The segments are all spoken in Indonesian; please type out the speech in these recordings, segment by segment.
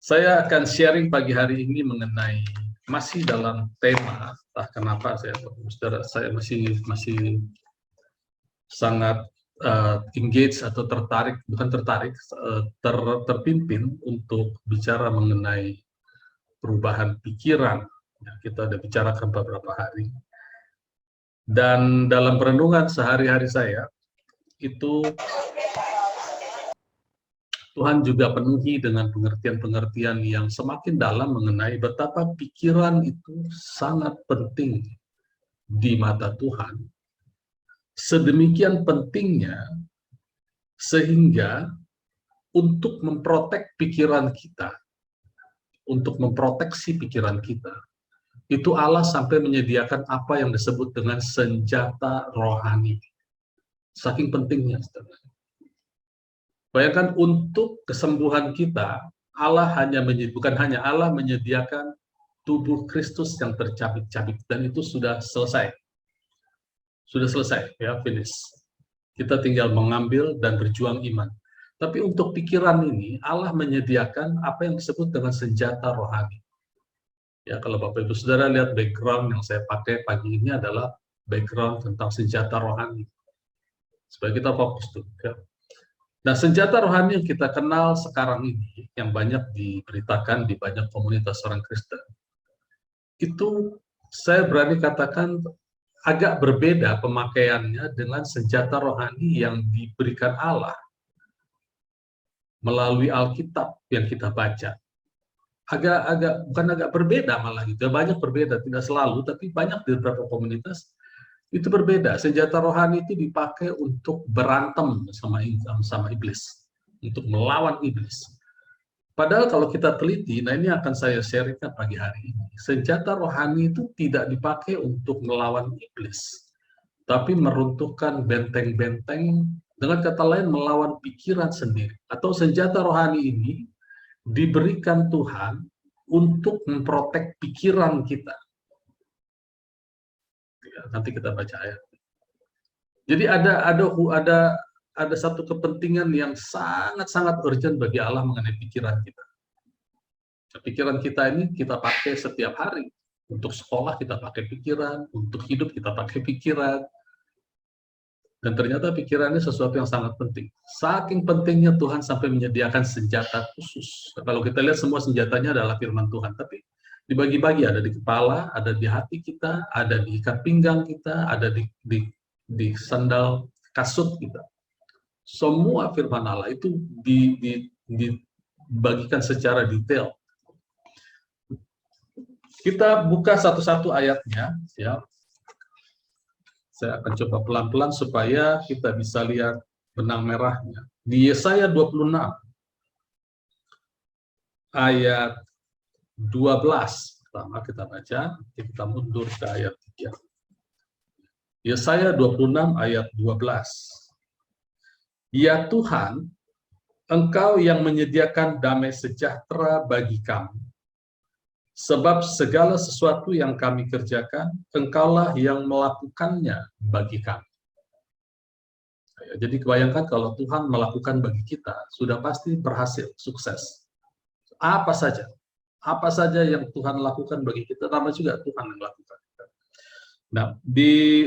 Saya akan sharing pagi hari ini mengenai masih dalam tema, entah kenapa saya masih sangat engage atau tertarik, bukan tertarik, terpimpin untuk bicara mengenai perubahan pikiran. Ya, kita sudah bicarakan beberapa hari. Dan dalam perenungan sehari-hari saya, itu Tuhan juga penuhi dengan pengertian-pengertian yang semakin dalam mengenai betapa pikiran itu sangat penting di mata Tuhan. Sedemikian pentingnya sehingga untuk memprotek pikiran kita, untuk memproteksi pikiran kita, itu Allah sampai menyediakan apa yang disebut dengan senjata rohani. Saking pentingnya, saudara. Bayangkan untuk kesembuhan kita, bukan hanya Allah menyediakan tubuh Kristus yang tercabik-cabik, dan itu sudah selesai. Sudah selesai, ya, finish. Kita tinggal mengambil dan berjuang iman. Tapi untuk pikiran ini, Allah menyediakan apa yang disebut dengan senjata rohani. Ya, kalau Bapak Ibu Saudara lihat background yang saya pakai pagi ini adalah background tentang senjata rohani. Supaya kita fokus tuh, ya. Nah, senjata rohani yang kita kenal sekarang ini, yang banyak diberitakan di banyak komunitas orang Kristen, itu saya berani katakan agak berbeda pemakaiannya dengan senjata rohani yang diberikan Allah melalui Alkitab yang kita baca. Bukan agak berbeda malah gitu, banyak berbeda, tidak selalu, tapi banyak di beberapa komunitas itu berbeda. Senjata rohani itu dipakai untuk berantem sama iblis, untuk melawan iblis. Padahal kalau kita teliti, nah ini akan saya sharingkan pagi hari ini, senjata rohani itu tidak dipakai untuk melawan iblis, tapi meruntuhkan benteng-benteng, dengan kata lain melawan pikiran sendiri. Atau senjata rohani ini diberikan Tuhan untuk memprotek pikiran kita. Nanti kita baca ayat. Jadi ada satu kepentingan yang sangat-sangat urgent bagi Allah mengenai pikiran kita. Pikiran kita ini kita pakai setiap hari. Untuk sekolah kita pakai pikiran, untuk hidup kita pakai pikiran. Dan ternyata pikiran ini sesuatu yang sangat penting. Saking pentingnya Tuhan sampai menyediakan senjata khusus. Kalau kita lihat semua senjatanya adalah firman Tuhan, tapi dibagi-bagi, ada di kepala, ada di hati kita, ada di ikat pinggang kita, ada di sandal kasut kita. Semua firman Allah itu dibagikan secara detail. Kita buka satu-satu ayatnya, ya. Saya akan coba pelan-pelan supaya kita bisa lihat benang merahnya. Di Yesaya 26 ayat 12 pertama kita baca, kita mundur ke ayat 3. Yesaya 26 ayat 12. Ya Tuhan, Engkau yang menyediakan damai sejahtera bagi kami. Sebab segala sesuatu yang kami kerjakan, Engkaulah yang melakukannya bagi kami. Jadi bayangkan kalau Tuhan melakukan bagi kita, sudah pasti berhasil, sukses. Apa saja yang Tuhan lakukan bagi kita, sama juga Tuhan yang lakukan. Nah, di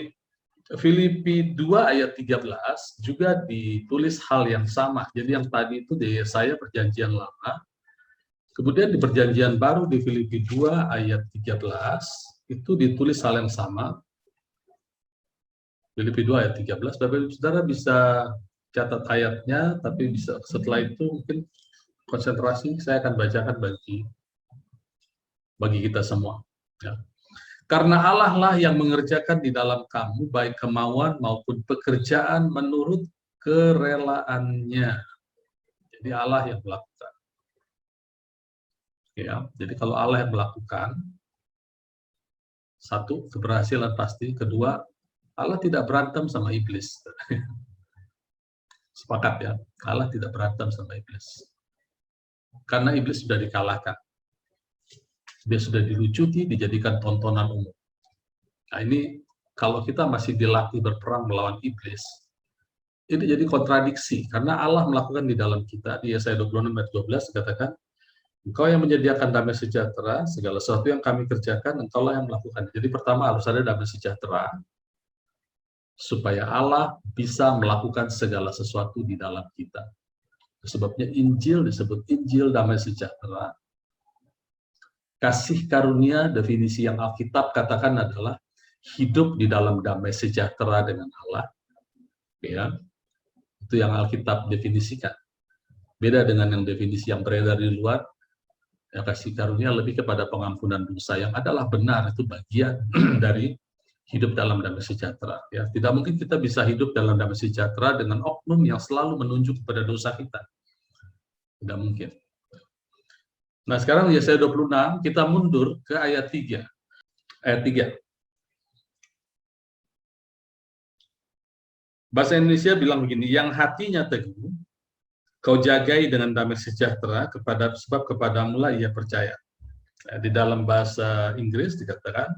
Filipi 2 ayat 13 juga ditulis hal yang sama. Jadi yang tadi itu di Yesaya perjanjian lama, kemudian di perjanjian baru di Filipi 2 ayat 13 itu ditulis hal yang sama. Filipi 2 ayat 13, Bapak Ibu Saudara bisa catat ayatnya, tapi bisa setelah itu mungkin konsentrasi saya akan bacakan bagi kita semua. Ya. Karena Allah lah yang mengerjakan di dalam kamu baik kemauan maupun pekerjaan menurut kerelaannya. Jadi Allah yang melakukan. Ya, jadi kalau Allah yang melakukan, satu, keberhasilan pasti. Kedua, Allah tidak berantem sama iblis. Sepakat ya, Allah tidak berantem sama iblis. Karena iblis sudah dikalahkan. Dia sudah dilucuti, dijadikan tontonan umum. Nah ini, kalau kita masih dilatih berperang melawan iblis, ini jadi kontradiksi. Karena Allah melakukan di dalam kita, di Yesaya 26 ayat 12, katakan, Engkau yang menyediakan damai sejahtera, segala sesuatu yang kami kerjakan, engkaulah yang melakukan. Jadi pertama harus ada damai sejahtera, supaya Allah bisa melakukan segala sesuatu di dalam kita. Sebabnya Injil disebut Injil damai sejahtera. Kasih karunia, definisi yang Alkitab katakan adalah hidup di dalam damai sejahtera dengan Allah. Ya, itu yang Alkitab definisikan. Beda dengan yang definisi yang beredar di luar. Ya, kasih karunia lebih kepada pengampunan dosa yang adalah benar, itu bagian dari hidup dalam damai sejahtera. Ya, tidak mungkin kita bisa hidup dalam damai sejahtera dengan oknum yang selalu menunjuk kepada dosa kita. Tidak mungkin. Nah, sekarang Yesaya 26, kita mundur ke ayat 3. Ayat 3. Bahasa Indonesia bilang begini, yang hatinya teguh, kau jagai dengan damai sejahtera, sebab kepadamulah ia percaya. Di dalam bahasa Inggris dikatakan,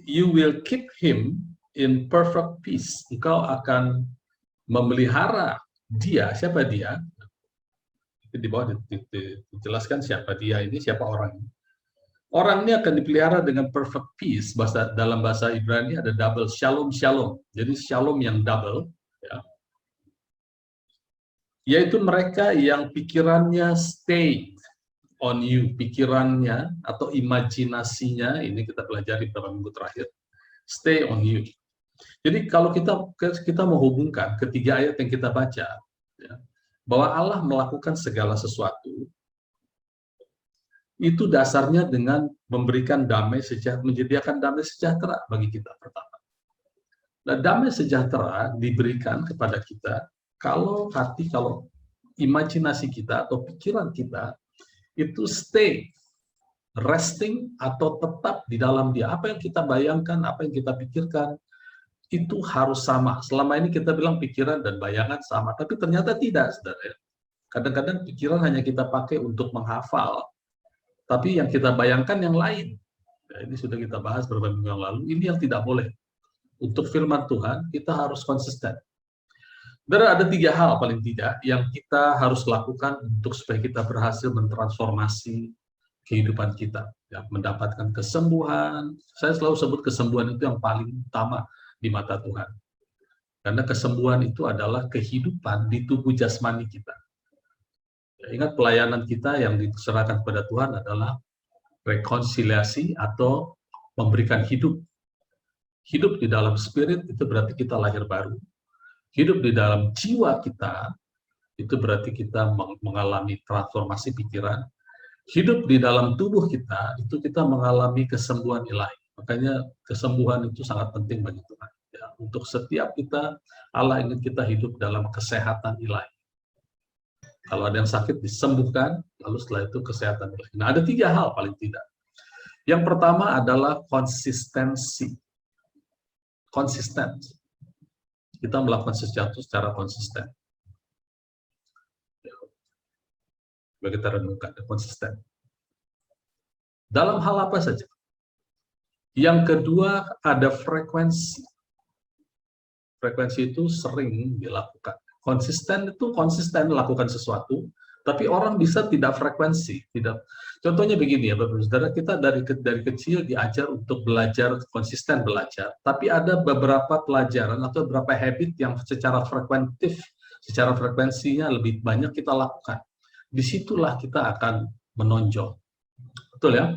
you will keep him in perfect peace. Engkau akan memelihara dia. Siapa dia? Di bawah dijelaskan siapa dia ini, siapa orang ini. Orang ini akan dipelihara dengan perfect peace. Dalam bahasa Ibrani ada double shalom, shalom. Jadi shalom yang double, ya. Yaitu mereka yang pikirannya stay on you, pikirannya atau imajinasinya, ini kita pelajari beberapa minggu terakhir, stay on you. Jadi kalau kita menghubungkan ketiga ayat yang kita baca, ya, bahwa Allah melakukan segala sesuatu, itu dasarnya dengan memberikan damai sejahtera, menyediakan damai sejahtera bagi kita pertama. Nah, damai sejahtera diberikan kepada kita kalau imajinasi kita atau pikiran kita itu stay, resting atau tetap di dalam dia. Apa yang kita bayangkan, apa yang kita pikirkan, itu harus sama. Selama ini kita bilang pikiran dan bayangan sama, tapi ternyata tidak, saudara. Kadang-kadang pikiran hanya kita pakai untuk menghafal, tapi yang kita bayangkan yang lain. Nah, ini sudah kita bahas beberapa minggu yang lalu. Ini yang tidak boleh. Untuk firman Tuhan, kita harus konsisten. Saudara, ada 3 hal paling tidak yang kita harus lakukan untuk supaya kita berhasil mentransformasi kehidupan kita. Ya, mendapatkan kesembuhan. Saya selalu sebut kesembuhan itu yang paling utama di mata Tuhan. Karena kesembuhan itu adalah kehidupan di tubuh jasmani kita. Ingat, pelayanan kita yang diserahkan kepada Tuhan adalah rekonsiliasi atau memberikan hidup. Hidup di dalam spirit itu berarti kita lahir baru. Hidup di dalam jiwa kita itu berarti kita mengalami transformasi pikiran. Hidup di dalam tubuh kita itu kita mengalami kesembuhan ilahi. Makanya kesembuhan itu sangat penting bagi Tuhan. Ya, untuk setiap kita, Allah ingin kita hidup dalam kesehatan ilahi. Kalau ada yang sakit disembuhkan, lalu setelah itu kesehatan ilahi. Nah, ada 3 hal paling tidak. Yang pertama adalah konsistensi. Konsisten. Kita melakukan sesuatu secara konsisten. Coba kita renungkan, konsisten. Dalam hal apa saja? Yang kedua ada frekuensi. Frekuensi itu sering dilakukan. Konsisten itu konsisten melakukan sesuatu, tapi orang bisa tidak frekuensi. Contohnya begini ya, Bapak Saudara, kita dari kecil diajar untuk belajar, konsisten belajar, tapi ada beberapa pelajaran atau beberapa habit yang secara frekuensinya lebih banyak kita lakukan. Disitulah kita akan menonjol. Betul ya?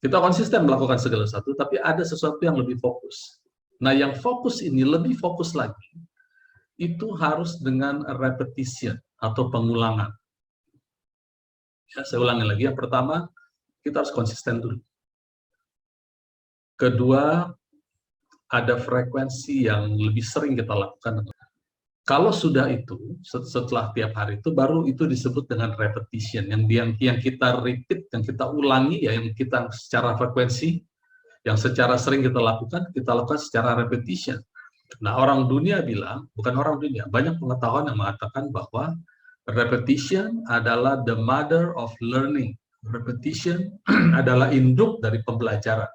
Kita konsisten melakukan segala sesuatu, tapi ada sesuatu yang lebih fokus. Nah, yang fokus ini lebih fokus lagi, itu harus dengan repetition atau pengulangan. Ya, saya ulangi lagi. Yang pertama, kita harus konsisten dulu. Kedua, ada frekuensi yang lebih sering kita lakukan. Kalau sudah itu, setelah tiap hari itu, baru itu disebut dengan repetition. Yang kita repeat, yang kita ulangi, ya, yang kita secara frekuensi, yang secara sering kita lakukan secara repetition. Nah, orang dunia bilang, bukan orang dunia, banyak pengetahuan yang mengatakan bahwa repetition adalah the mother of learning. Repetition adalah induk dari pembelajaran.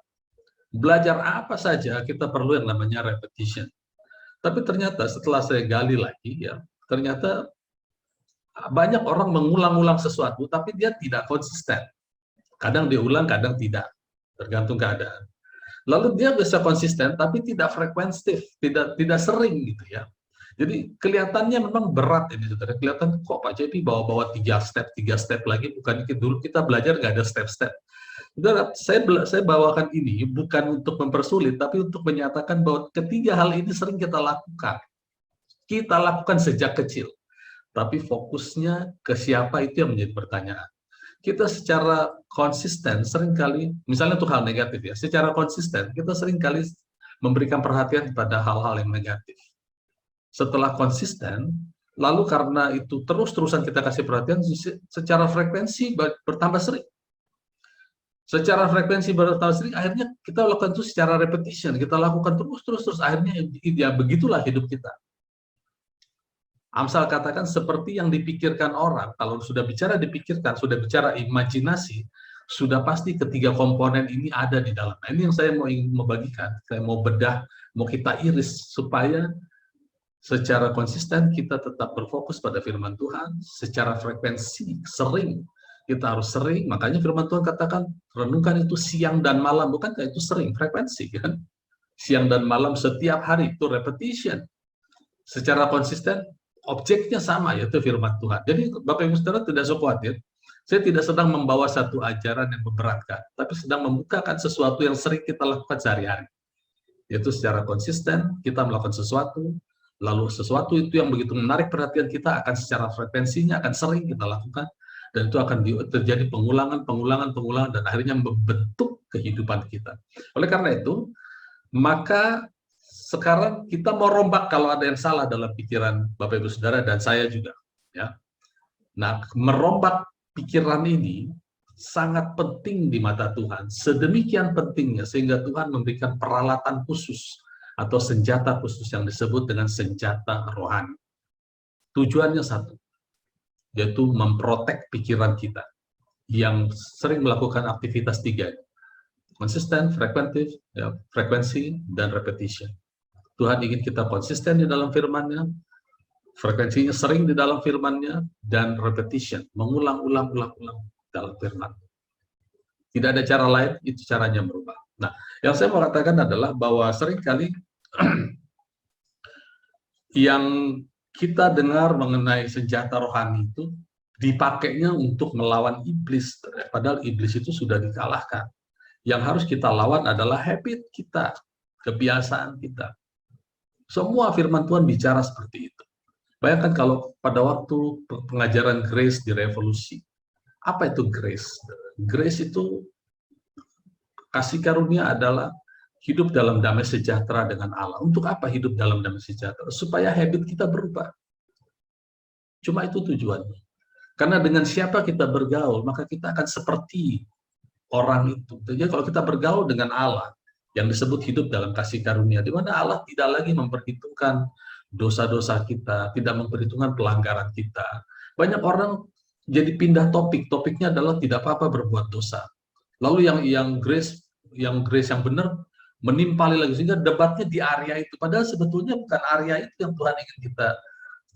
Belajar apa saja kita perlu yang namanya repetition. Tapi ternyata setelah saya gali lagi, ya, ternyata Banyak orang mengulang-ulang sesuatu, tapi dia tidak konsisten. Kadang diulang, kadang tidak. Tergantung keadaan. Lalu dia bisa konsisten, tapi tidak frekuensif, tidak sering gitu ya. Jadi kelihatannya memang berat ini, saudara. Kelihatan kok Pak JP bawa-bawa 3 step lagi, bukan dulu kita belajar nggak ada step-step. Saudara, saya bawakan ini bukan untuk mempersulit, tapi untuk menyatakan bahwa ketiga hal ini sering kita lakukan. Kita lakukan sejak kecil. Tapi fokusnya ke siapa itu yang menjadi pertanyaan. Kita secara konsisten seringkali, misalnya untuk hal negatif ya, secara konsisten kita seringkali memberikan perhatian pada hal-hal yang negatif. Setelah konsisten, lalu karena itu terus-terusan kita kasih perhatian, secara frekuensi bertambah sering. Secara frekuensi bertambah sering, akhirnya kita lakukan itu secara repetition, kita lakukan terus, akhirnya ya begitulah hidup kita. Amsal katakan seperti yang dipikirkan orang, kalau sudah bicara dipikirkan, sudah bicara imajinasi, sudah pasti ketiga komponen ini ada di dalam. Nah, ini yang saya ingin membagikan, saya mau bedah, mau kita iris, supaya secara konsisten kita tetap berfokus pada firman Tuhan, secara frekuensi, sering, kita harus sering, makanya firman Tuhan katakan, renungkan itu siang dan malam, bukankah itu sering, frekuensi kan? Siang dan malam setiap hari, itu repetition. Secara konsisten, objeknya sama, yaitu firman Tuhan. Jadi Bapak Ibu Saudara tidak usah khawatir, saya tidak sedang membawa satu ajaran yang memberatkan, tapi sedang membukakan sesuatu yang sering kita lakukan sehari-hari. Yaitu secara konsisten, kita melakukan sesuatu, lalu sesuatu itu yang begitu menarik perhatian kita akan secara frekuensinya, akan sering kita lakukan, dan itu akan terjadi pengulangan, dan akhirnya membentuk kehidupan kita. Oleh karena itu, maka sekarang kita mau rombak kalau ada yang salah dalam pikiran Bapak Ibu Saudara dan saya juga, ya. Nah, merombak pikiran ini sangat penting di mata Tuhan, sedemikian pentingnya sehingga Tuhan memberikan peralatan khusus atau senjata khusus yang disebut dengan senjata rohani. Tujuannya satu, yaitu memprotek pikiran kita yang sering melakukan aktivitas tiga, konsisten, frekuensi, dan repetition. Tuhan ingin kita konsisten di dalam firman-Nya, frekuensinya sering di dalam firman-Nya, dan repetition, mengulang-ulang dalam firman. Tidak ada cara lain, itu caranya berubah. Nah, yang saya mau katakan adalah bahwa seringkali yang kita dengar mengenai senjata rohani itu dipakainya untuk melawan iblis, padahal iblis itu sudah dikalahkan. Yang harus kita lawan adalah habit kita, kebiasaan kita. Semua firman Tuhan bicara seperti itu. Bayangkan kalau pada waktu pengajaran grace di revolusi, apa itu grace? Grace itu kasih karunia adalah hidup dalam damai sejahtera dengan Allah. Untuk apa hidup dalam damai sejahtera? Supaya habit kita berubah. Cuma itu tujuannya. Karena dengan siapa kita bergaul, maka kita akan seperti orang itu. Jadi kalau kita bergaul dengan Allah, yang disebut hidup dalam kasih karunia, di mana Allah tidak lagi memperhitungkan dosa-dosa kita, tidak memperhitungkan pelanggaran kita. Banyak orang jadi pindah topiknya adalah tidak apa-apa berbuat dosa. Lalu yang grace yang benar menimpali lagi, sehingga debatnya di area itu. Padahal sebetulnya bukan area itu yang Tuhan ingin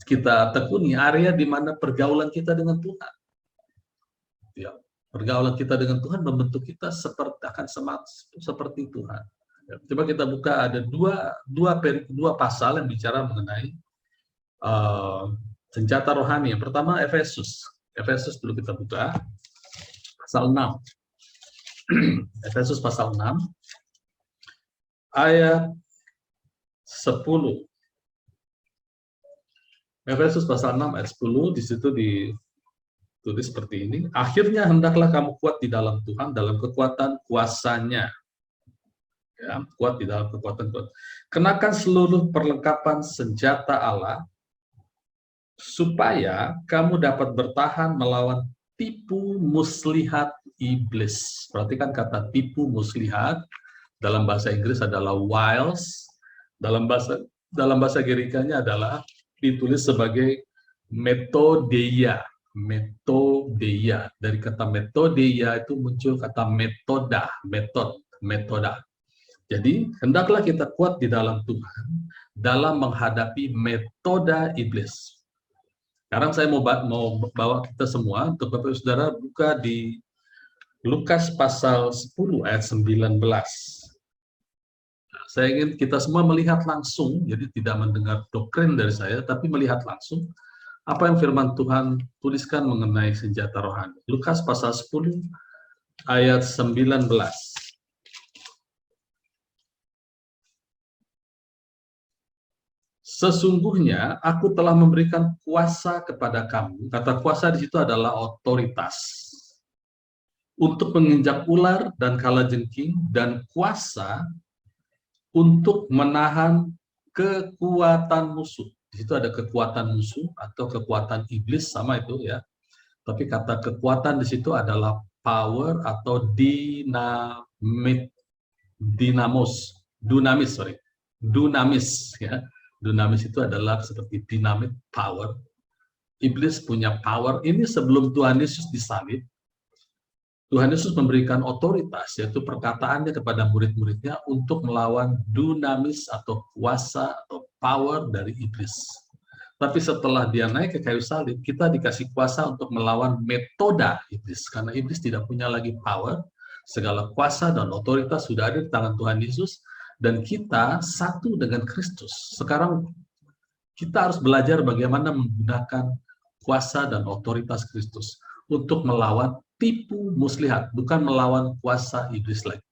kita tekuni, area di mana pergaulan kita dengan Tuhan. Ya. Pergaulan kita dengan Tuhan membentuk kita seperti Tuhan. Coba kita buka, ada dua pasal yang bicara mengenai senjata rohani. Yang pertama Efesus dulu kita buka, pasal 6. Efesus pasal 6, ayat 10. Efesus pasal 6 ayat 10, di situ tulis seperti ini, akhirnya hendaklah kamu kuat di dalam Tuhan, dalam kekuatan kuasa-Nya. Ya, kuat di dalam kekuatan Tuhan. Kenakan seluruh perlengkapan senjata Allah, supaya kamu dapat bertahan melawan tipu muslihat iblis. Perhatikan kata tipu muslihat, dalam bahasa Inggris adalah wiles, dalam bahasa Gerikanya adalah ditulis sebagai metodeia. Dari kata metodeia itu muncul kata metoda. Jadi hendaklah kita kuat di dalam Tuhan dalam menghadapi metoda iblis. Sekarang saya mau bawa kita semua untuk Bapak Ibu Saudara buka di Lukas pasal 10 ayat 19. Nah, saya ingin kita semua melihat langsung, jadi tidak mendengar doktrin dari saya, tapi melihat langsung apa yang firman Tuhan tuliskan mengenai senjata rohani. Lukas pasal 10 ayat 19. Sesungguhnya aku telah memberikan kuasa kepada kamu. Kata kuasa di situ adalah otoritas. Untuk menginjak ular dan kalajengking, dan kuasa untuk menahan kekuatan musuh. Di situ ada kekuatan musuh atau kekuatan iblis, sama itu ya. Tapi kata kekuatan di situ adalah power atau dunamis ya. Dunamis itu adalah seperti dinamit, power. Iblis punya power ini sebelum Tuhan Yesus disalib. Tuhan Yesus memberikan otoritas, yaitu perkataannya kepada murid-muridnya untuk melawan dunamis atau kuasa atau power dari iblis. Tapi setelah dia naik ke kayu salib, kita dikasih kuasa untuk melawan metode iblis. Karena iblis tidak punya lagi power, segala kuasa dan otoritas sudah ada di tangan Tuhan Yesus, dan kita satu dengan Kristus. Sekarang kita harus belajar bagaimana menggunakan kuasa dan otoritas Kristus untuk melawan tipu muslihat, bukan melawan kuasa iblis lagi.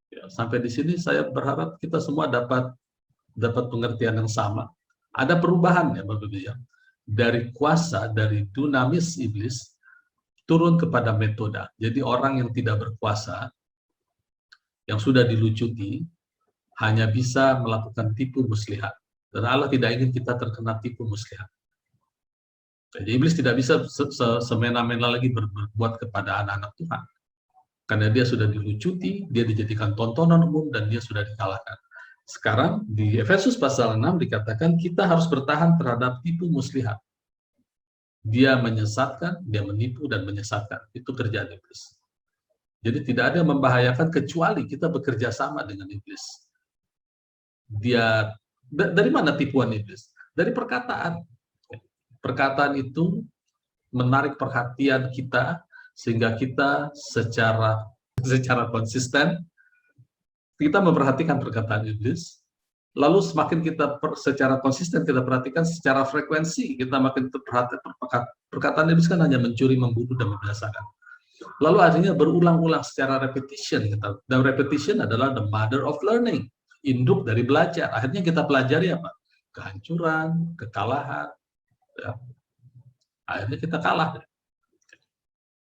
Ya, sampai di sini saya berharap kita semua dapat pengertian yang sama. Ada perubahan ya Bapak Ibu ya. Dari kuasa, dari dunamis iblis turun kepada metode. Jadi orang yang tidak berkuasa, yang sudah dilucuti, hanya bisa melakukan tipu muslihat. Dan Allah tidak ingin kita terkena tipu muslihat. Jadi iblis tidak bisa semena-mena lagi berbuat kepada anak-anak Tuhan. Karena dia sudah dilucuti, dia dijadikan tontonan umum, dan dia sudah dikalahkan. Sekarang di Efesus pasal 6 dikatakan kita harus bertahan terhadap tipu muslihat. Dia menyesatkan, dia menipu dan menyesatkan. Itu kerjaan iblis. Jadi tidak ada yang membahayakan kecuali kita bekerja sama dengan iblis. Dia dari mana tipuan iblis? Dari perkataan. Perkataan itu menarik perhatian kita sehingga kita secara konsisten kita memperhatikan perkataan iblis. Lalu semakin kita secara konsisten kita perhatikan secara frekuensi, kita makin perhatikan perkataan iblis kan hanya mencuri, membunuh dan membinasakan. Lalu akhirnya berulang-ulang secara repetition. Dan repetition adalah the mother of learning, induk dari belajar. Akhirnya kita pelajari apa? Kehancuran, kekalahan. Ya. Akhirnya kita kalah.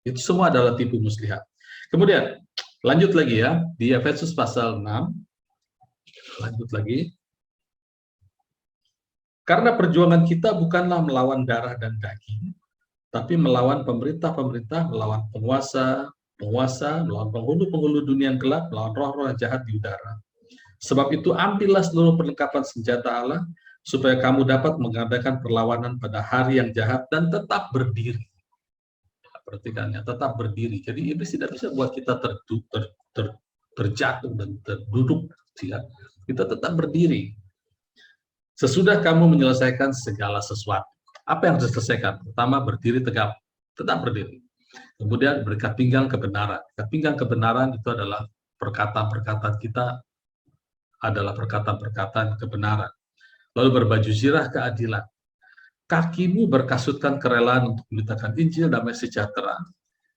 Itu semua adalah tipu muslihat. Kemudian lanjut lagi ya di Efesus pasal 6. Lanjut lagi. Karena perjuangan kita bukanlah melawan darah dan daging, tapi melawan pemerintah-pemerintah, melawan penguasa, melawan penghulu-penghulu dunia yang gelap, melawan roh-roh yang jahat di udara. Sebab itu ambillah seluruh perlengkapan senjata Allah, supaya kamu dapat mengadakan perlawanan pada hari yang jahat dan tetap berdiri. Perhatikannya, tetap berdiri. Jadi iblis tidak bisa buat kita terjatuh dan terduduk. Kita tetap berdiri. Sesudah kamu menyelesaikan segala sesuatu. Apa yang harus diselesaikan? Pertama, berdiri tegap. Tetap berdiri. Kemudian berikat pinggang kebenaran. Berikat pinggang kebenaran itu adalah perkataan-perkataan kita adalah perkataan-perkataan kebenaran. Lalu berbaju zirah keadilan. Kakimu berkasutkan kerelaan untuk memberitakan Injil damai sejahtera.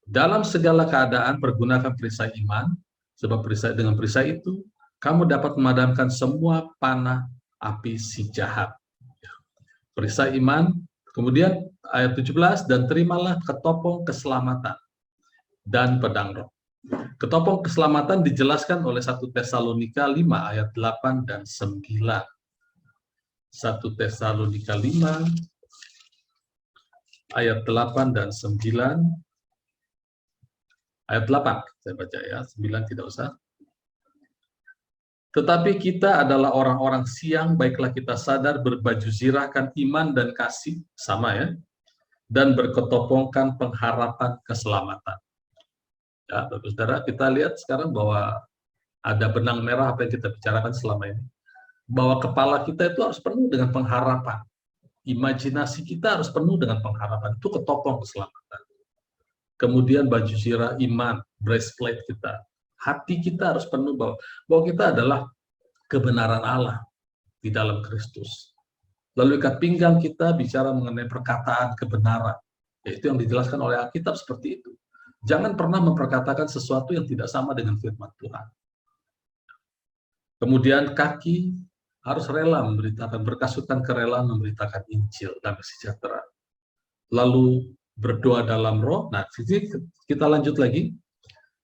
Dalam segala keadaan pergunakan perisai iman, sebab dengan perisai itu kamu dapat memadamkan semua panah api si jahat. Perisai iman, kemudian ayat 17, dan terimalah ketopong keselamatan dan pedang roh. Ketopong keselamatan dijelaskan oleh 1 Tesalonika 5 ayat 8 dan 9. 1 Tesalonika 5 ayat 8 dan 9. Ayat 8 saya baca ya, 9 tidak usah. Tetapi kita adalah orang-orang siang, baiklah kita sadar berbaju zirahkan iman dan kasih, sama ya, dan berketopongkan pengharapan keselamatan. Ya, saudara, kita lihat sekarang bahwa ada benang merah apa yang kita bicarakan selama ini. Bahwa kepala kita itu harus penuh dengan pengharapan. Imajinasi kita harus penuh dengan pengharapan. Itu ketopong keselamatan. Kemudian baju sirah iman, breastplate kita. Hati kita harus penuh bahwa kita adalah kebenaran Allah di dalam Kristus. Lalu ikat pinggang kita bicara mengenai perkataan kebenaran. Yaitu yang dijelaskan oleh Alkitab seperti itu. Jangan pernah memperkatakan sesuatu yang tidak sama dengan firman Tuhan. Kemudian kaki harus rela memberitakan, berkasutan kerelaan memberitakan Injil damai sejahtera. Lalu berdoa dalam roh. Nah, sini kita lanjut lagi.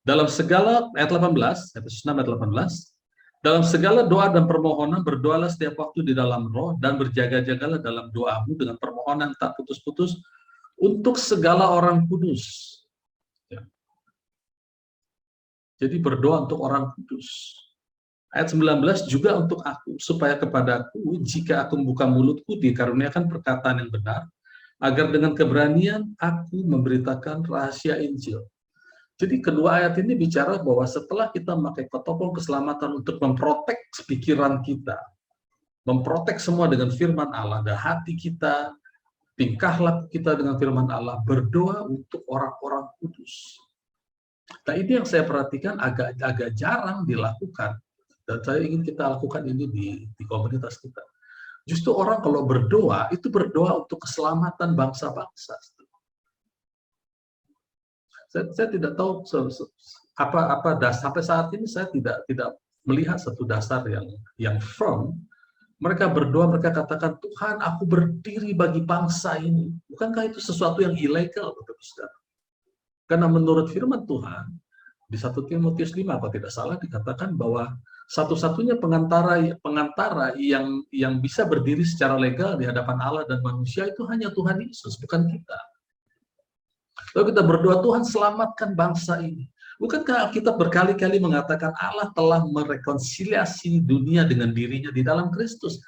Dalam segala, ayat 18, Efesus 6 ayat 18, dalam segala doa dan permohonan berdoalah setiap waktu di dalam roh dan berjaga-jagalah dalam doamu dengan permohonan tak putus-putus untuk segala orang kudus. Ya. Jadi berdoa untuk orang kudus. Ayat 19 juga untuk aku, supaya kepadaku jika aku membuka mulutku dikaruniakan perkataan yang benar, agar dengan keberanian aku memberitakan rahasia Injil. Jadi kedua ayat ini bicara bahwa setelah kita memakai ketopong keselamatan untuk memprotek pikiran kita, memprotek semua dengan firman Allah, dan hati kita, tingkah laku kita dengan firman Allah, berdoa untuk orang-orang kudus. Nah, ini yang saya perhatikan agak jarang dilakukan. Dan saya ingin kita lakukan ini di komunitas kita. Justru orang kalau berdoa, itu berdoa untuk keselamatan bangsa-bangsa. Saya tidak tahu apa dasar, sampai saat ini saya tidak melihat satu dasar yang firm. Mereka berdoa, mereka katakan, Tuhan, aku berdiri bagi bangsa ini. Bukankah itu sesuatu yang ilegal, saudara? Karena menurut firman Tuhan, di 1 Timotius 5, apa tidak salah, dikatakan bahwa satu-satunya pengantara yang bisa berdiri secara legal di hadapan Allah dan manusia itu hanya Tuhan Yesus, bukan kita. Lalu kita berdoa, Tuhan selamatkan bangsa ini. Bukankah Alkitab berkali-kali mengatakan Allah telah merekonsiliasi dunia dengan dirinya di dalam Kristus?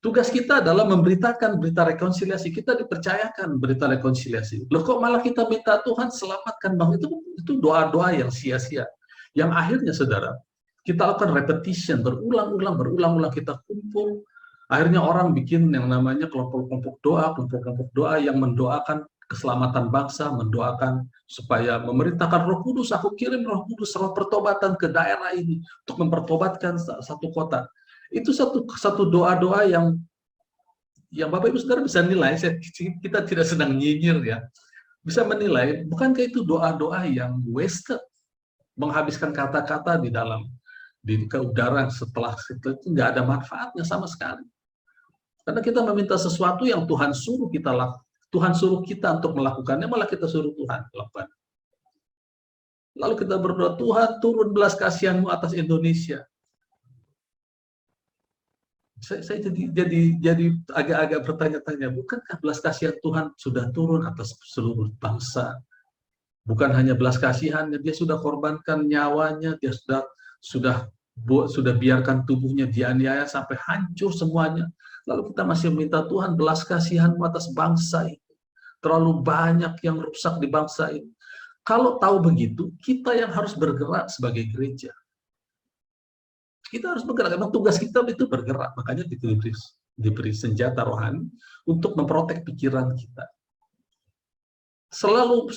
Tugas kita adalah memberitakan berita rekonsiliasi. Kita dipercayakan berita rekonsiliasi. Loh kok malah kita minta Tuhan selamatkan bangsa? Itu doa-doa yang sia-sia. Yang akhirnya, saudara, kita lakukan repetition, berulang-ulang kita kumpul. Akhirnya orang bikin yang namanya kelompok-kelompok doa yang mendoakan keselamatan bangsa, mendoakan supaya memerintahkan Roh Kudus. Aku kirim Roh Kudus, roh pertobatan ke daerah ini untuk mempertobatkan satu kota. Itu satu doa-doa yang Bapak Ibu Saudara bisa nilai. Kita tidak sedang nyinyir ya, bisa menilai. Bukankah itu doa-doa yang wasted, menghabiskan kata-kata di udara setelah itu nggak ada manfaatnya sama sekali. Karena kita meminta sesuatu yang Tuhan suruh kita lakukan. Tuhan suruh kita untuk melakukannya, malah kita suruh Tuhan lakukan. Lalu kita berdoa, Tuhan turun belas kasihan-Mu atas Indonesia. Saya jadi agak-agak bertanya-tanya, bukankah belas kasihan Tuhan sudah turun atas seluruh bangsa? Bukan hanya belas kasihannya, dia sudah korbankan nyawanya, dia sudah biarkan tubuhnya dianiaya sampai hancur semuanya. Lalu kita masih minta Tuhan belas kasihan-Mu atas bangsa ini. Terlalu banyak yang rusak di bangsa ini. Kalau tahu begitu, kita yang harus bergerak sebagai gereja. Kita harus bergerak, memang tugas kita itu bergerak. Makanya diberi senjata rohani untuk memprotek pikiran kita. Selalu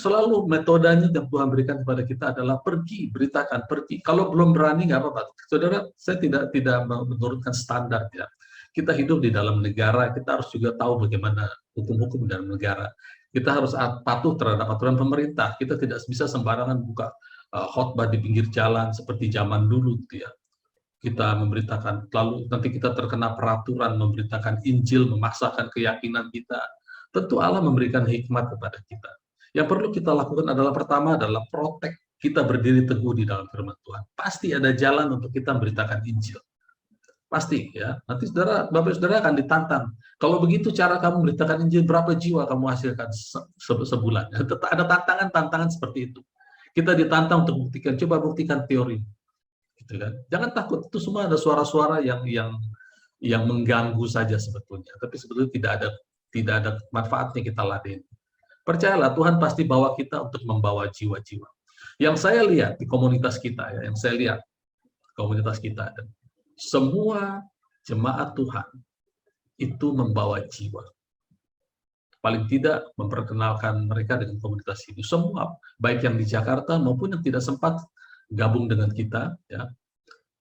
metodenya yang Tuhan berikan kepada kita adalah pergi, beritakan, pergi. Kalau belum berani, nggak apa-apa. Saudara, saya tidak menurunkan standar ya. Kita hidup di dalam negara, kita harus juga tahu bagaimana hukum-hukum dalam negara. Kita harus patuh terhadap aturan pemerintah. Kita tidak bisa sembarangan buka khotbah di pinggir jalan seperti zaman dulu, gitu ya. Kita memberitakan, lalu nanti kita terkena peraturan memberitakan Injil, memaksakan keyakinan kita. Tentu Allah memberikan hikmat kepada kita. Yang perlu kita lakukan adalah pertama adalah protek, kita berdiri teguh di dalam firman Tuhan. Pasti ada jalan untuk kita memberitakan Injil. Pasti ya. Nanti Bapak Saudara akan ditantang. Kalau begitu cara kamu memberitakan Injil, berapa jiwa kamu hasilkan sebulan? Ada tantangan seperti itu. Kita ditantang untuk buktikan, coba buktikan teori. Gitu kan? Jangan takut, itu semua ada suara-suara yang mengganggu saja sebetulnya. Tapi sebetulnya tidak ada manfaatnya kita ladeni. Percayalah, Tuhan pasti bawa kita untuk membawa jiwa-jiwa. Yang saya lihat di komunitas kita ya, komunitas kita, semua jemaat Tuhan itu membawa jiwa. paling tidak memperkenalkan mereka dengan komunitas ini. Semua, baik yang di Jakarta maupun yang tidak sempat gabung dengan kita, ya,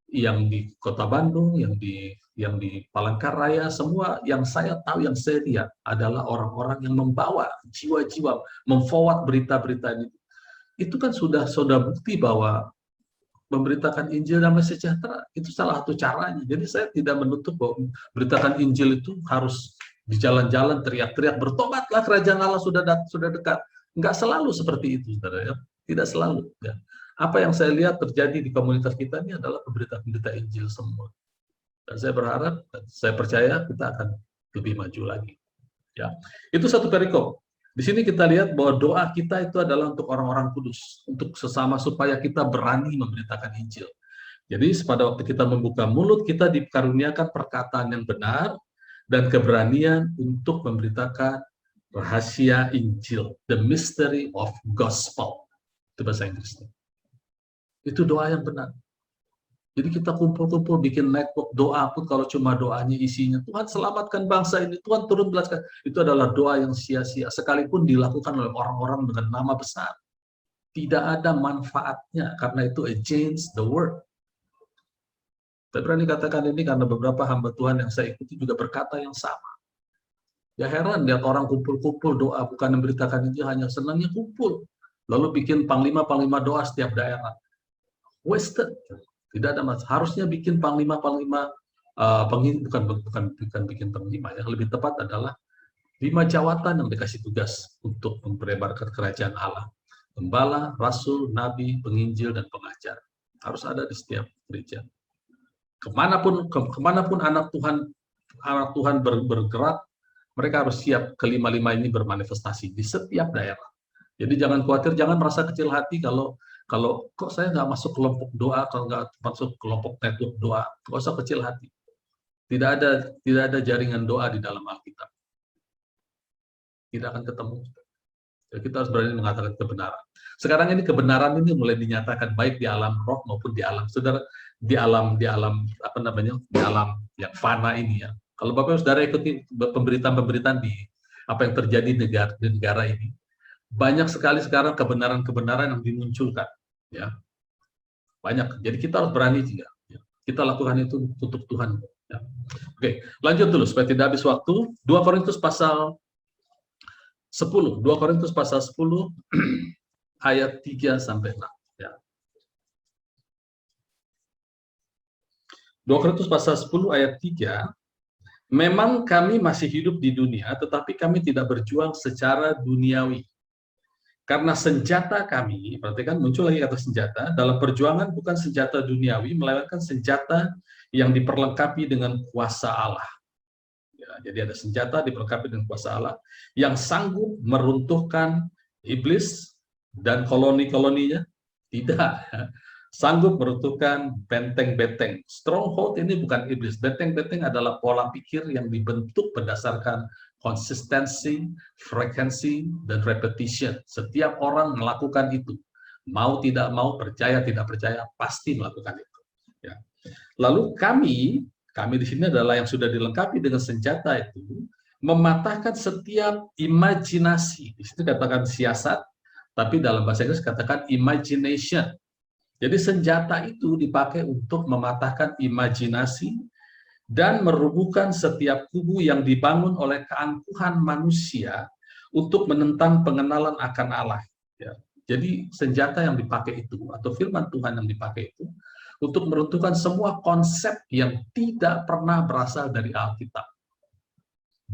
yang di Kota Bandung, yang di Palangkaraya, semua yang saya tahu, yang saya lihat adalah orang-orang yang membawa jiwa-jiwa, memforward berita-berita ini. Itu kan sudah bukti bahwa memberitakan Injil damai sejahtera itu salah satu caranya. Jadi saya tidak menutup bahwa beritakan Injil itu harus di jalan-jalan teriak-teriak, bertobatlah, kerajaan Allah sudah dekat. Enggak selalu seperti itu, saudara, ya. Tidak selalu, ya. Apa yang saya lihat terjadi di komunitas kita ini adalah berita Injil semua. Dan saya berharap, dan saya percaya kita akan lebih maju lagi. Ya, itu satu perikop. Di sini kita lihat bahwa doa kita itu adalah untuk orang-orang kudus, untuk sesama supaya kita berani memberitakan Injil. Jadi pada waktu kita membuka mulut, kita dikaruniakan perkataan yang benar dan keberanian untuk memberitakan rahasia Injil, the mystery of gospel. Itu bahasa Inggrisnya. Itu doa yang benar. Jadi kita kumpul-kumpul bikin network doa pun kalau cuma doanya isinya Tuhan selamatkan bangsa ini, Tuhan turun belaskan, itu adalah doa yang sia-sia sekalipun dilakukan oleh orang-orang dengan nama besar. Tidak ada manfaatnya karena itu against the word. Saya berani katakan ini karena beberapa hamba Tuhan yang saya ikuti juga berkata yang sama. Ya heran lihat orang kumpul-kumpul doa, bukan memberitakan Injil, hanya senangnya kumpul. Lalu bikin panglima-panglima doa setiap daerah. Wasted. Tidak ada masalah. Harusnya bikin panglima bukan bikin panglima, ya. Lebih tepat adalah 5 jawatan yang dikasih tugas untuk memperlebarkan kerajaan Allah. Gembala, rasul, nabi, penginjil, dan pengajar. Harus ada di setiap gereja. Kemanapun anak Tuhan bergerak, mereka harus siap kelima-lima ini bermanifestasi di setiap daerah. Jadi jangan khawatir, jangan merasa kecil hati kalau kok saya nggak masuk kelompok doa, kalau nggak masuk kelompok network doa, nggak usah kecil hati. Tidak ada jaringan doa di dalam Alkitab. Tidak akan ketemu. Jadi kita harus berani mengatakan kebenaran. Sekarang ini kebenaran ini mulai dinyatakan baik di alam roh maupun di alam saudara, di alam apa namanya, di alam yang fana ini, ya. Kalau Bapak Saudara ikuti pemberitaan di apa yang terjadi di negara ini, banyak sekali sekarang kebenaran-kebenaran yang dimunculkan, ya. Banyak. Jadi kita harus berani juga, ya. Kita lakukan itu untuk Tuhan, ya. Oke, lanjut dulu supaya tidak habis waktu. 2 Korintus pasal 10 ayat 3 sampai 6, ya. 2 Korintus pasal 10 ayat 3. Memang kami masih hidup di dunia, tetapi kami tidak berjuang secara duniawi. Karena senjata kami, perhatikan muncul lagi kata senjata, dalam perjuangan bukan senjata duniawi, melainkan senjata yang diperlengkapi dengan kuasa Allah. Ya, jadi ada senjata diperlengkapi dengan kuasa Allah, yang sanggup meruntuhkan iblis dan koloni-koloninya. Tidak. Sanggup meruntuhkan benteng-benteng. Stronghold ini bukan iblis. Benteng-benteng adalah pola pikir yang dibentuk berdasarkan konsistensi, frekuensi, dan repetition. Setiap orang melakukan itu. Mau tidak mau, percaya tidak percaya, pasti melakukan itu. Ya. Lalu kami di sini adalah yang sudah dilengkapi dengan senjata itu, mematahkan setiap imajinasi. Di situ katakan siasat, tapi dalam bahasa Inggris katakan imagination. Jadi senjata itu dipakai untuk mematahkan imajinasi dan merubuhkan setiap kubu yang dibangun oleh keangkuhan manusia untuk menentang pengenalan akan Allah. Ya. Jadi senjata yang dipakai itu, atau firman Tuhan yang dipakai itu, untuk meruntuhkan semua konsep yang tidak pernah berasal dari Alkitab.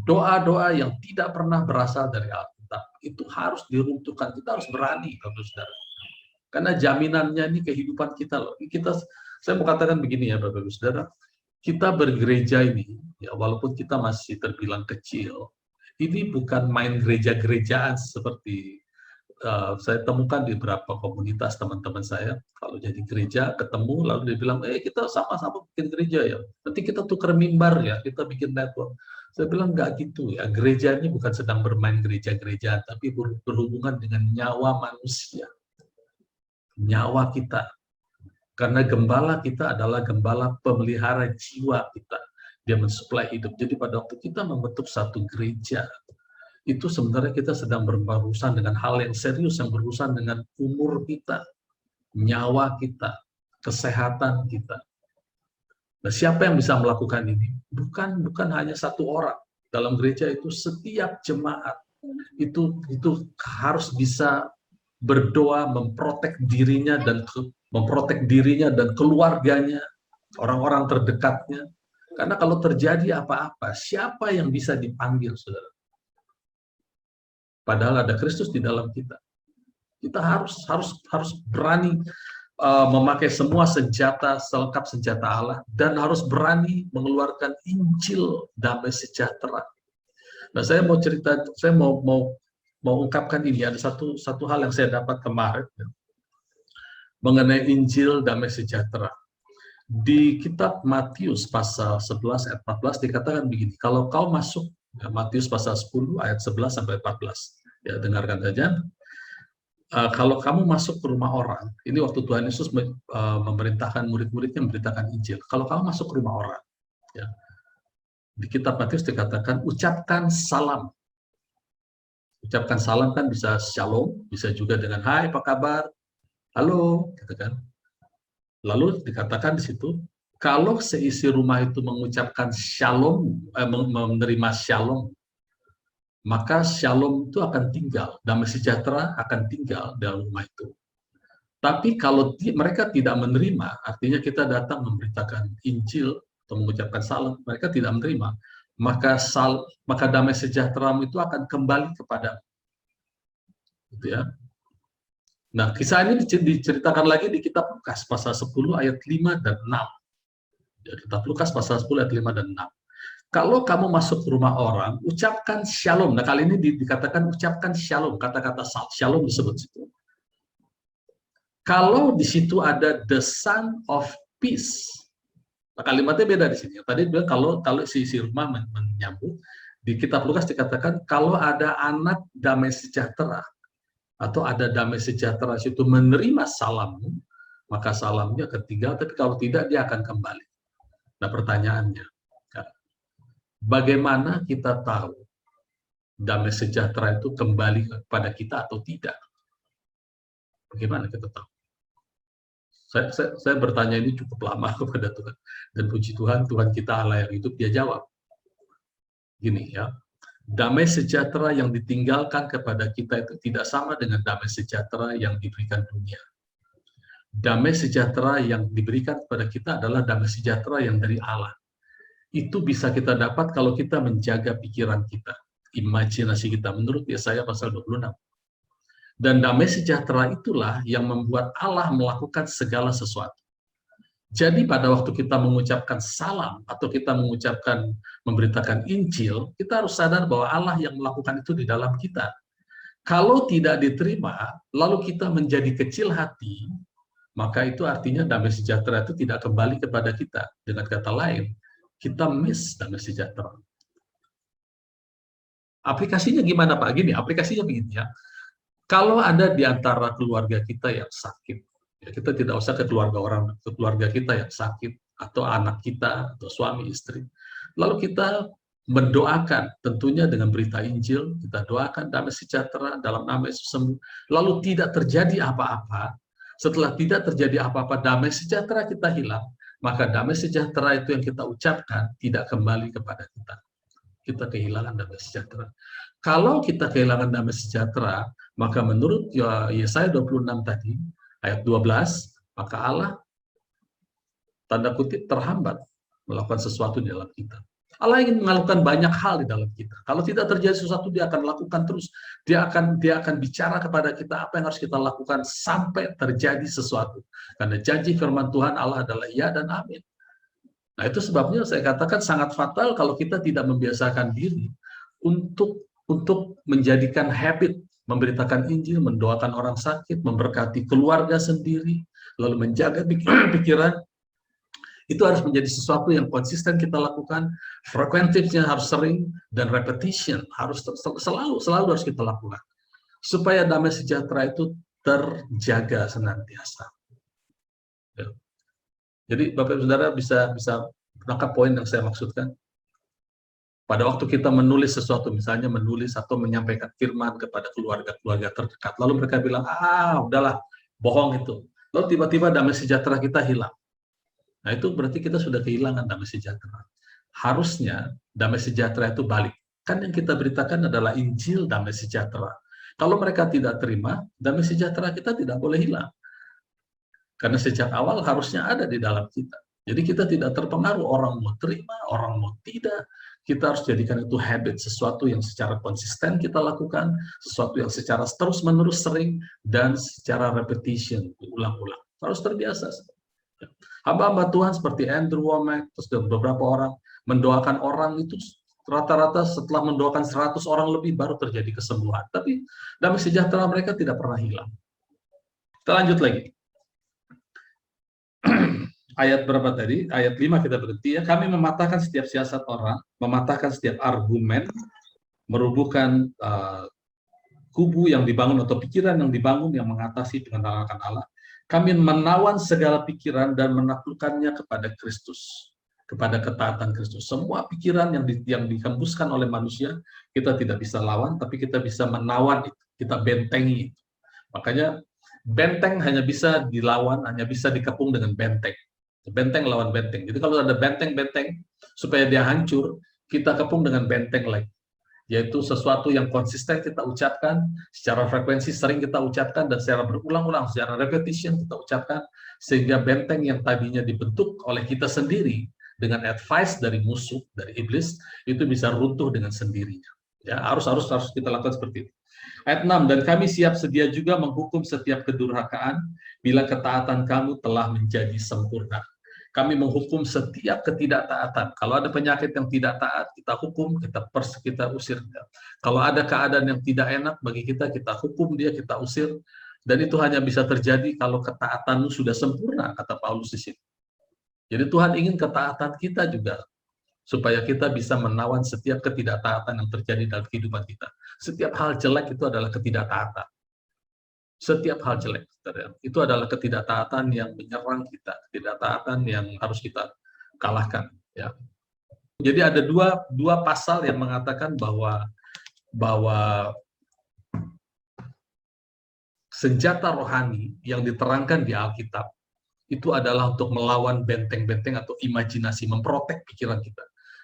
Doa-doa yang tidak pernah berasal dari Alkitab, itu harus diruntuhkan. Kita harus berani, saudara. Karena jaminannya ini kehidupan kita loh. Saya mau katakan begini ya, Bapak Ibu Saudara. Kita bergereja ini, ya walaupun kita masih terbilang kecil, ini bukan main gereja-gerejaan seperti saya temukan di beberapa komunitas teman-teman saya. Kalau jadi gereja, ketemu, lalu dia bilang, kita sama-sama bikin gereja ya. Nanti kita tukar mimbar ya, kita bikin network. Saya bilang, enggak gitu ya. Gereja ini bukan sedang bermain gereja-gerejaan, tapi berhubungan dengan nyawa manusia. Nyawa kita. Karena gembala kita adalah gembala pemelihara jiwa kita. Dia mensuplai hidup. Jadi pada waktu kita membentuk satu gereja, itu sebenarnya kita sedang berurusan dengan hal yang serius, yang berurusan dengan umur kita, nyawa kita, kesehatan kita. Nah, siapa yang bisa melakukan ini? Bukan hanya satu orang. Dalam gereja itu setiap jemaat itu harus bisa berdoa memprotek dirinya dan keluarganya, orang-orang terdekatnya. Karena kalau terjadi apa-apa, siapa yang bisa dipanggil, saudara? Padahal ada Kristus di dalam kita. Kita harus berani memakai semua senjata, selengkap senjata Allah, dan harus berani mengeluarkan Injil damai sejahtera. Nah, saya mau cerita, saya mau ungkapkan ini. Ada satu hal yang saya dapat kemarin mengenai Injil damai sejahtera. Di kitab Matius pasal 11 ayat 14 dikatakan begini, kalau kau masuk, Matius pasal 10 ayat 11 sampai 14, ya dengarkan saja. Kalau kamu masuk ke rumah orang, ini waktu Tuhan Yesus memerintahkan murid-muridnya memberitakan Injil. Kalau kamu masuk ke rumah orang, ya, di kitab Matius dikatakan ucapkan salam. Ucapkan salam kan bisa shalom, bisa juga dengan hai apa kabar, halo, gitu kan. Lalu dikatakan di situ, kalau seisi rumah itu mengucapkan shalom, menerima shalom, maka shalom itu akan tinggal, damai sejahtera akan tinggal dalam rumah itu. Tapi kalau mereka tidak menerima, artinya kita datang memberitakan Injil atau mengucapkan salam, mereka tidak menerima, maka damai sejahtera itu akan kembali kepada, gitu ya. Nah, kisah ini diceritakan lagi di kitab Lukas pasal 10 ayat 5 dan 6. Ya, kitab Lukas pasal 10 ayat 5 dan 6. Kalau kamu masuk ke rumah orang, ucapkan shalom. Nah, kali ini dikatakan ucapkan shalom, kata-kata shalom disebut situ. Kalau di situ ada the son of peace. Nah, kalimatnya beda di sini. Tadi bilang kalau si rumah menyambut, di kitab Lukas dikatakan kalau ada anak damai sejahtera atau ada damai sejahtera situ menerima salammu, maka salamnya akan tinggal, tapi kalau tidak dia akan kembali. Nah, pertanyaannya, bagaimana kita tahu damai sejahtera itu kembali kepada kita atau tidak? Bagaimana kita tahu? Saya bertanya ini cukup lama kepada Tuhan. Dan puji Tuhan, Tuhan kita Allah yang hidup, dia jawab. Gini ya, damai sejahtera yang ditinggalkan kepada kita itu tidak sama dengan damai sejahtera yang diberikan dunia. Damai sejahtera yang diberikan kepada kita adalah damai sejahtera yang dari Allah. Itu bisa kita dapat kalau kita menjaga pikiran kita, imajinasi kita, menurut Yesaya pasal 26. Dan damai sejahtera itulah yang membuat Allah melakukan segala sesuatu. Jadi pada waktu kita mengucapkan salam atau kita memberitakan Injil, kita harus sadar bahwa Allah yang melakukan itu di dalam kita. Kalau tidak diterima, lalu kita menjadi kecil hati, maka itu artinya damai sejahtera itu tidak kembali kepada kita. Dengan kata lain, kita miss damai sejahtera. Aplikasinya gimana Pak? Gini, aplikasinya begini ya. Kalau ada di antara keluarga kita yang sakit, ya kita tidak usah ke keluarga kita yang sakit, atau anak kita, atau suami, istri. Lalu kita mendoakan, tentunya dengan berita Injil, kita doakan damai sejahtera dalam nama Yesus sembuh. Lalu tidak terjadi apa-apa, setelah tidak terjadi apa-apa, damai sejahtera kita hilang, maka damai sejahtera itu yang kita ucapkan tidak kembali kepada kita. Kita kehilangan damai sejahtera. Kalau kita kehilangan damai sejahtera, maka menurut Yesaya 26 tadi, ayat 12, maka Allah, tanda kutip, terhambat melakukan sesuatu di dalam kita. Allah ingin melakukan banyak hal di dalam kita. Kalau tidak terjadi sesuatu, dia akan lakukan terus. Dia akan bicara kepada kita apa yang harus kita lakukan sampai terjadi sesuatu. Karena janji firman Tuhan Allah adalah ya dan amin. Nah, itu sebabnya saya katakan sangat fatal kalau kita tidak membiasakan diri untuk menjadikan habit, memberitakan Injil, mendoakan orang sakit, memberkati keluarga sendiri, lalu menjaga pikiran. Itu harus menjadi sesuatu yang konsisten kita lakukan, frekuensinya harus sering, dan repetition harus selalu harus kita lakukan. Supaya damai sejahtera itu terjaga senantiasa. Jadi Bapak Saudara bisa menangkap poin yang saya maksudkan. Pada waktu kita menulis sesuatu, misalnya menulis atau menyampaikan firman kepada keluarga-keluarga terdekat, lalu mereka bilang, udahlah, bohong itu. Lalu tiba-tiba damai sejahtera kita hilang. Nah, itu berarti kita sudah kehilangan damai sejahtera. Harusnya damai sejahtera itu balik. Kan yang kita beritakan adalah Injil damai sejahtera. Kalau mereka tidak terima, damai sejahtera kita tidak boleh hilang. Karena sejak awal harusnya ada di dalam kita. Jadi kita tidak terpengaruh orang mau terima, orang mau tidak. Kita harus jadikan itu habit, sesuatu yang secara konsisten kita lakukan, sesuatu yang secara terus-menerus sering, dan secara repetition, ulang-ulang. Harus terbiasa. Hamba-hamba Tuhan seperti Andrew Wommack, terus beberapa orang, mendoakan orang itu rata-rata setelah mendoakan 100 orang lebih baru terjadi kesembuhan. Tapi damai sejahtera mereka tidak pernah hilang. Kita lanjut lagi. Ayat berapa tadi? Ayat 5 kita berhenti ya. Kami mematahkan setiap siasat orang, mematahkan setiap argumen, merubuhkan kubu yang dibangun atau pikiran yang dibangun yang mengatasi pengenalan Allah. Kami menawan segala pikiran dan menaklukkannya kepada Kristus, kepada ketaatan Kristus. Semua pikiran yang dihembuskan oleh manusia, kita tidak bisa lawan, tapi kita bisa menawan itu, kita bentengi itu. Makanya benteng hanya bisa dilawan, hanya bisa dikepung dengan benteng. Benteng lawan benteng. Jadi kalau ada benteng-benteng, supaya dia hancur, kita kepung dengan benteng lagi. Yaitu sesuatu yang konsisten kita ucapkan, secara frekuensi sering kita ucapkan, dan secara berulang-ulang, secara repetition kita ucapkan, sehingga benteng yang tadinya dibentuk oleh kita sendiri, dengan advice dari musuh, dari iblis, itu bisa runtuh dengan sendirinya. Ya, harus kita lakukan seperti itu. Ayat 6, dan kami siap sedia juga menghukum setiap kedurhakaan bila ketaatan kamu telah menjadi sempurna. Kami menghukum setiap ketidaktaatan. Kalau ada penyakit yang tidak taat, kita hukum, kita usir. Kalau ada keadaan yang tidak enak bagi kita, kita hukum dia, kita usir. Dan itu hanya bisa terjadi kalau ketaatanmu sudah sempurna, kata Paulus di sini. Jadi Tuhan ingin ketaatan kita juga, supaya kita bisa menawan setiap ketidaktaatan yang terjadi dalam kehidupan kita. Setiap hal jelek itu adalah ketidaktaatan. Setiap hal jelek itu adalah ketidaktaatan yang menyerang kita, ketidaktaatan yang harus kita kalahkan. Ya. Jadi ada dua pasal yang mengatakan bahwa senjata rohani yang diterangkan di Alkitab itu adalah untuk melawan benteng-benteng atau imajinasi, memprotek pikiran kita.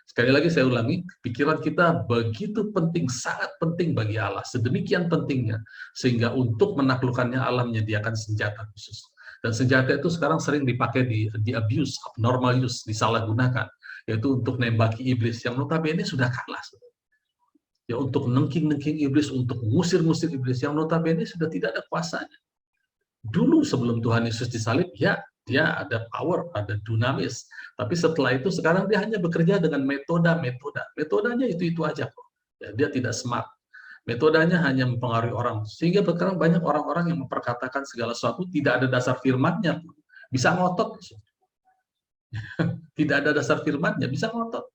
Sekali lagi saya ulangi, pikiran kita begitu penting, sangat penting bagi Allah, sedemikian pentingnya, sehingga untuk menaklukkannya Allah menyediakan senjata khusus. Dan senjata itu sekarang sering dipakai di abuse, abnormal use, disalahgunakan, yaitu untuk nembaki iblis, yang notabene sudah kalah. Ya, untuk nengking-nengking iblis, untuk ngusir-ngusir iblis, yang notabene sudah tidak ada kuasanya. Dulu sebelum Tuhan Yesus disalib, ya, dia ada power, ada dunamis. Tapi setelah itu sekarang dia hanya bekerja dengan metode. Metodenya itu aja kok. Ya, dia tidak smart. Metodenya hanya mempengaruhi orang. Sehingga sekarang banyak orang-orang yang memperkatakan segala sesuatu tidak ada dasar firman-nya. Bisa ngotot. Tidak ada dasar firman-nya, bisa ngotot.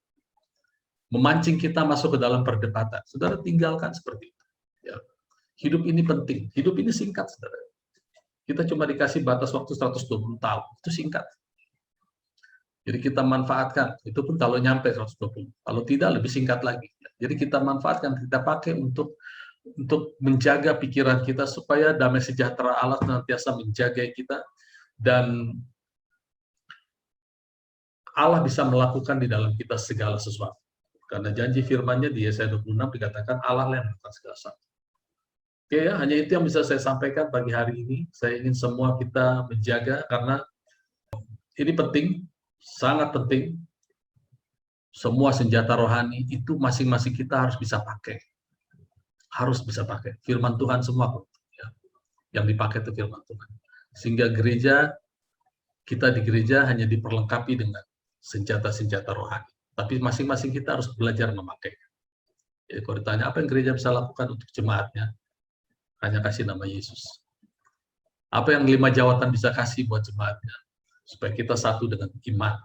Memancing kita masuk ke dalam perdebatan. Saudara, tinggalkan seperti itu. Ya. Hidup ini penting. Hidup ini singkat, saudara. Kita cuma dikasih batas waktu 120 tahun. Itu singkat. Jadi kita manfaatkan, itu pun kalau nyampe 120. Kalau tidak, lebih singkat lagi. Jadi kita manfaatkan, kita pakai untuk menjaga pikiran kita, supaya damai sejahtera Allah senantiasa menjaga kita, dan Allah bisa melakukan di dalam kita segala sesuatu. Karena janji firman-Nya di Yesaya 26 dikatakan Allah yang melakukan segala sesuatu. Oke ya, hanya itu yang bisa saya sampaikan pagi hari ini. Saya ingin semua kita menjaga, karena ini penting, sangat penting. Semua senjata rohani itu masing-masing kita harus bisa pakai. Harus bisa pakai. Firman Tuhan semua, ya. Yang dipakai itu firman Tuhan. Sehingga kita di gereja hanya diperlengkapi dengan senjata-senjata rohani. Tapi masing-masing kita harus belajar memakai. Jadi kalau ditanya apa yang gereja bisa lakukan untuk jemaatnya, hanya kasih nama Yesus. Apa yang 5 jawatan bisa kasih buat jemaatnya? Supaya kita satu dengan iman.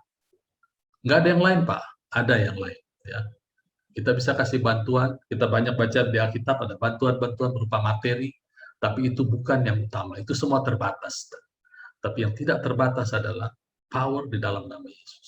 Nggak ada yang lain, Pak. Ada yang lain. Ya. Kita bisa kasih bantuan, kita banyak baca di Alkitab, ada bantuan-bantuan berupa materi, tapi itu bukan yang utama. Itu semua terbatas. Tapi yang tidak terbatas adalah power di dalam nama Yesus.